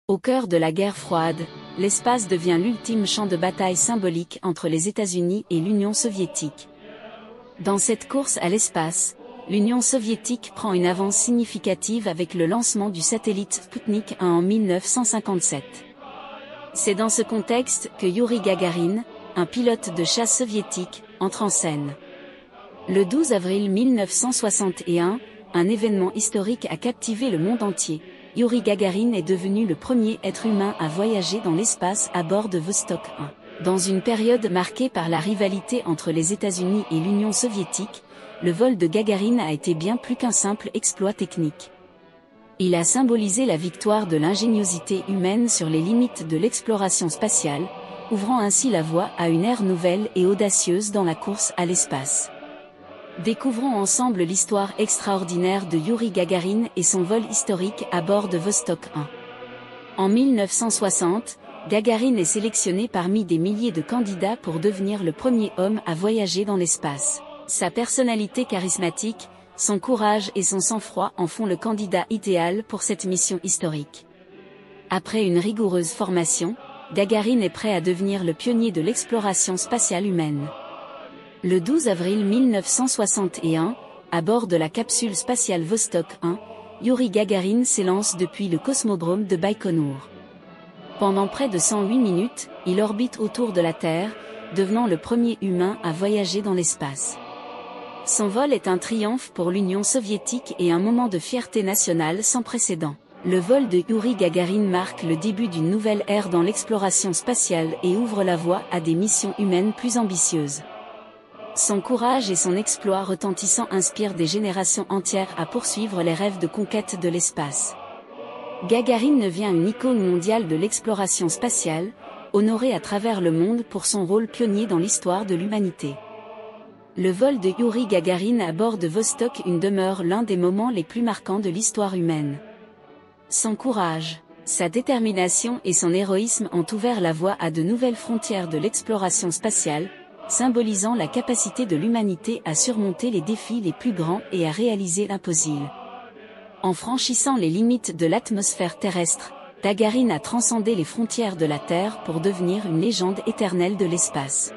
Au cœur de la guerre froide, l'espace devient l'ultime champ de bataille symbolique entre les États-Unis et l'Union soviétique. Dans cette course à l'espace, l'Union soviétique prend une avance significative avec le lancement du satellite Sputnik 1 en 1957. C'est dans ce contexte que Youri Gagarin, un pilote de chasse soviétique, entre en scène. Le 12 avril 1961, un événement historique a captivé le monde entier. Youri Gagarin est devenu le premier être humain à voyager dans l'espace à bord de Vostok 1. Dans une période marquée par la rivalité entre les États-Unis et l'Union soviétique, le vol de Gagarine a été bien plus qu'un simple exploit technique. Il a symbolisé la victoire de l'ingéniosité humaine sur les limites de l'exploration spatiale, ouvrant ainsi la voie à une ère nouvelle et audacieuse dans la course à l'espace. Découvrons ensemble l'histoire extraordinaire de Youri Gagarin et son vol historique à bord de Vostok 1. En 1960, Gagarin est sélectionné parmi des milliers de candidats pour devenir le premier homme à voyager dans l'espace. Sa personnalité charismatique, son courage et son sang-froid en font le candidat idéal pour cette mission historique. Après une rigoureuse formation, Gagarin est prêt à devenir le pionnier de l'exploration spatiale humaine. Le 12 avril 1961, à bord de la capsule spatiale Vostok 1, Youri Gagarin s'élance depuis le cosmodrome de Baïkonour. Pendant près de 108 minutes, il orbite autour de la Terre, devenant le premier humain à voyager dans l'espace. Son vol est un triomphe pour l'Union soviétique et un moment de fierté nationale sans précédent. Le vol de Youri Gagarin marque le début d'une nouvelle ère dans l'exploration spatiale et ouvre la voie à des missions humaines plus ambitieuses. Son courage et son exploit retentissant inspirent des générations entières à poursuivre les rêves de conquête de l'espace. Gagarin devient une icône mondiale de l'exploration spatiale, honorée à travers le monde pour son rôle pionnier dans l'histoire de l'humanité. Le vol de Youri Gagarin à bord de Vostok 1 demeure l'un des moments les plus marquants de l'histoire humaine. Son courage, sa détermination et son héroïsme ont ouvert la voie à de nouvelles frontières de l'exploration spatiale, symbolisant la capacité de l'humanité à surmonter les défis les plus grands et à réaliser l'impossible. En franchissant les limites de l'atmosphère terrestre, Gagarin a transcendé les frontières de la Terre pour devenir une légende éternelle de l'espace.